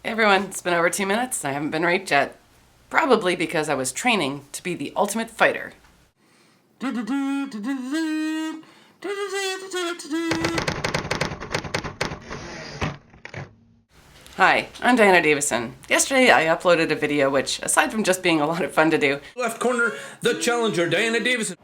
Hey everyone, it's been over 2 minutes. I haven't been raped yet. Probably because I was training to be the ultimate fighter. Hi, I'm Diana Davison. Yesterday I uploaded a video which, aside from just being a lot of fun to do, Left corner, the challenger, Diana Davison.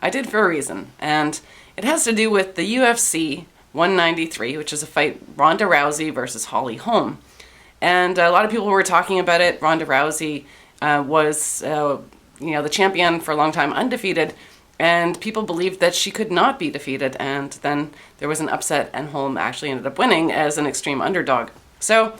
I did for a reason, and it has to do with the UFC 193, which is a fight Ronda Rousey versus Holm. And a lot of people were talking about it. Ronda Rousey was the champion for a long time, undefeated, and people believed that she could not be defeated. And then there was an upset, and Holm actually ended up winning as an extreme underdog. So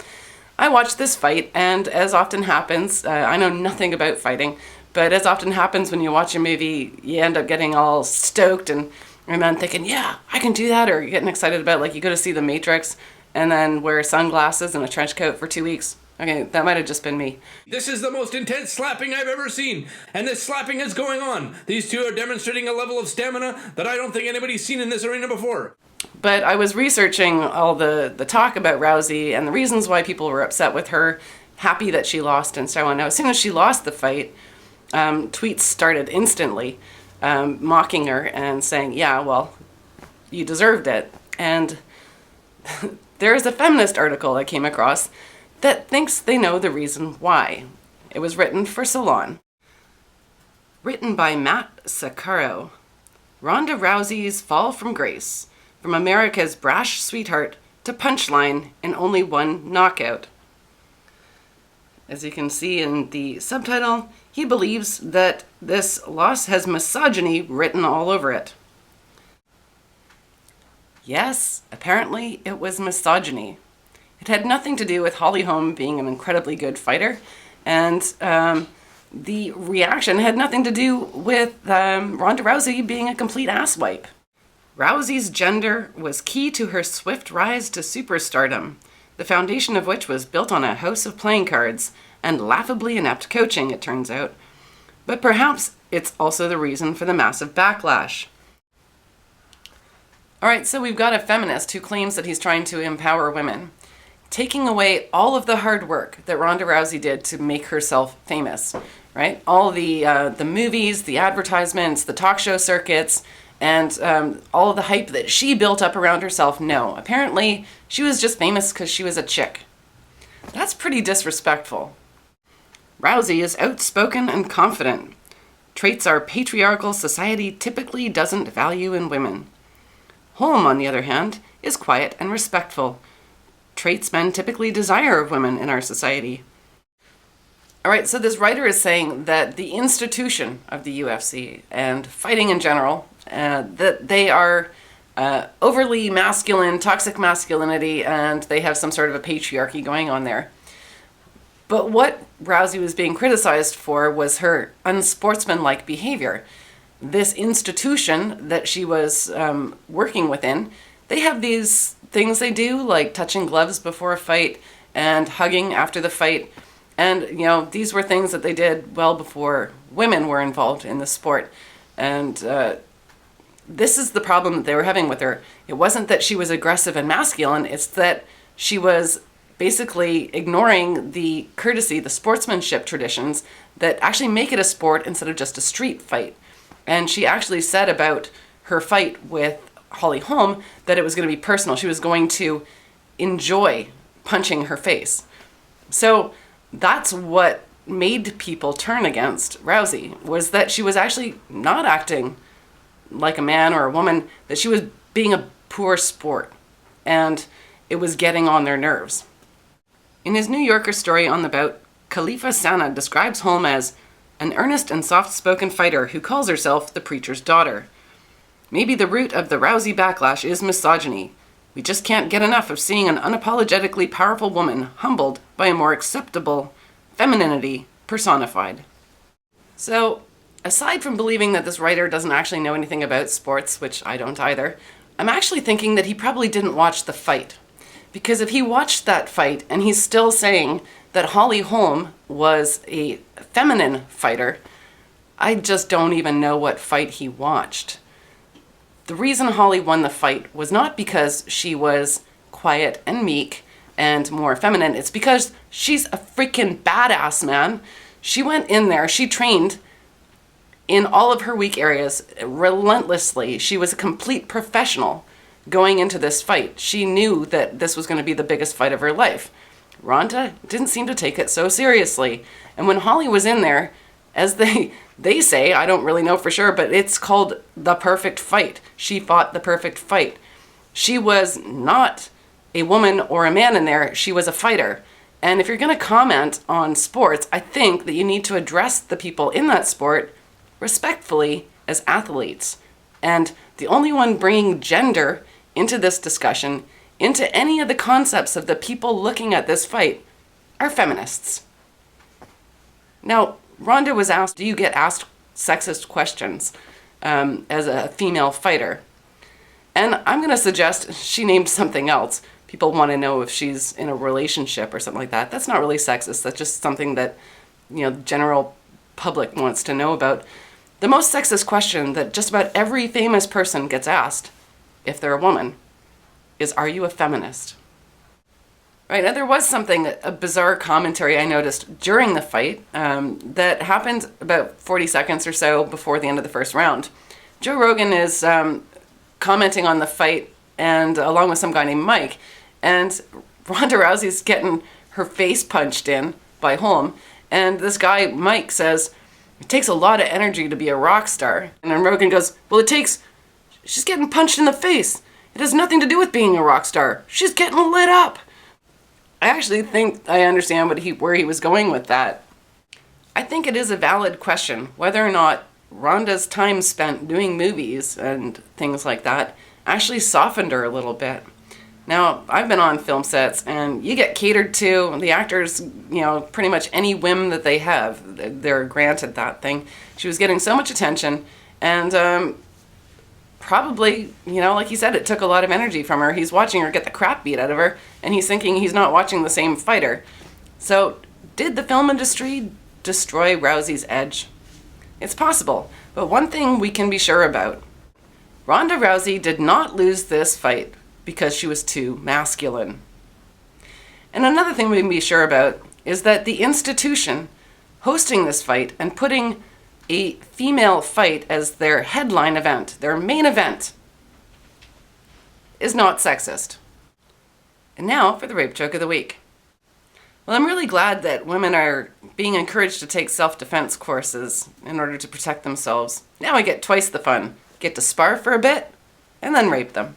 I watched this fight, and as often happens, I know nothing about fighting, but as often happens when you watch a movie, you end up getting all stoked and then thinking, yeah, I can do that, or you're getting excited about, like, you go to see The Matrix and then wear sunglasses and a trench coat for 2 weeks. Okay, that might have just been me. This is the most intense slapping I've ever seen, and this slapping is going on. These two are demonstrating a level of stamina that I don't think anybody's seen in this arena before. But I was researching all the talk about Rousey and the reasons why people were upset with her, happy that she lost, and so on. Now, as soon as she lost the fight, tweets started instantly mocking her and saying, yeah, well, you deserved it. And there's a Feminist article I came across that thinks they know the reason why. It was written for Salon. Written by Matt Saccaro. Ronda Rousey's fall from grace, from America's brash sweetheart to punchline in only one knockout. As you can see in the subtitle, he believes that this loss has misogyny written all over it. Yes, apparently it was misogyny. It had nothing to do with Holm being an incredibly good fighter, and the reaction had nothing to do with Ronda Rousey being a complete asswipe. Rousey's gender was key to her swift rise to superstardom, the foundation of which was built on a house of playing cards and laughably inept coaching, it turns out. But perhaps it's also the reason for the massive backlash. Alright, so we've got a feminist who claims that he's trying to empower women, taking away all of the hard work that Ronda Rousey did to make herself famous, right? All the movies, the advertisements, the talk show circuits, and all of the hype that she built up around herself. No, apparently she was just famous because she was a chick. That's pretty disrespectful. Rousey is outspoken and confident, traits our patriarchal society typically doesn't value in women. Holm, on the other hand, is quiet and respectful, traits men typically desire of women in our society. All right, so this writer is saying that the institution of the UFC and fighting in general, that they are overly masculine, toxic masculinity, and they have some sort of a patriarchy going on there. But what Rousey was being criticized for was her unsportsmanlike behavior. This institution that she was working within, they have these things they do, like touching gloves before a fight and hugging after the fight. And, these were things that they did well before women were involved in the sport. And this is the problem that they were having with her. It wasn't that she was aggressive and masculine, it's that she was basically ignoring the courtesy, the sportsmanship traditions that actually make it a sport instead of just a street fight. And she actually said about her fight with Holm that it was going to be personal. She was going to enjoy punching her face. So that's what made people turn against Rousey, was that she was actually not acting like a man or a woman, that she was being a poor sport, and it was getting on their nerves. In his New Yorker story on the bout, Khalifa Sana describes Holm as an earnest and soft-spoken fighter who calls herself the preacher's daughter. Maybe the root of the Rousey backlash is misogyny. We just can't get enough of seeing an unapologetically powerful woman humbled by a more acceptable femininity personified. So, aside from believing that this writer doesn't actually know anything about sports, which I don't either, I'm actually thinking that he probably didn't watch the fight. Because if he watched that fight and he's still saying that Holm was a feminine fighter, I just don't even know what fight he watched. The reason Holly won the fight was not because she was quiet and meek and more feminine. It's because she's a freaking badass, man. She went in there, she trained in all of her weak areas relentlessly. She was a complete professional going into this fight. She knew that this was going to be the biggest fight of her life. Ronda didn't seem to take it so seriously. And when Holly was in there, as they say, I don't really know for sure, but it's called the perfect fight. She fought the perfect fight. She was not a woman or a man in there. She was a fighter. And if you're going to comment on sports, I think that you need to address the people in that sport respectfully as athletes. And the only one bringing gender into this discussion, into any of the concepts of the people looking at this fight, are feminists. Now, Ronda was asked, do you get asked sexist questions as a female fighter? And I'm going to suggest she named something else. People want to know if she's in a relationship or something like that. That's not really sexist. That's just something that, the general public wants to know about. The most sexist question that just about every famous person gets asked, if they're a woman, is, are you a feminist? Right, now there was a bizarre commentary I noticed during the fight that happened about 40 seconds or so before the end of the first round. Joe Rogan is commenting on the fight, and along with some guy named Mike, and Ronda Rousey's getting her face punched in by Holm, and this guy, Mike, says, it takes a lot of energy to be a rock star. And then Rogan goes, well, she's getting punched in the face. It has nothing to do with being a rock star. She's getting lit up. I actually think I understand where he was going with that. I think it is a valid question whether or not Ronda's time spent doing movies and things like that actually softened her a little bit. Now, I've been on film sets, and you get catered to. The actors, pretty much any whim that they have, they're granted that thing. She was getting so much attention, and probably, like he said, it took a lot of energy from her. He's watching her get the crap beat out of her, and he's thinking he's not watching the same fighter. So, did the film industry destroy Rousey's edge? It's possible, but one thing we can be sure about. Ronda Rousey did not lose this fight because she was too masculine. And another thing we can be sure about is that the institution hosting this fight and putting a female fight as their headline event, their main event, is not sexist. And now for the rape joke of the week. Well, I'm really glad that women are being encouraged to take self-defense courses in order to protect themselves. Now I get twice the fun. Get to spar for a bit and then rape them.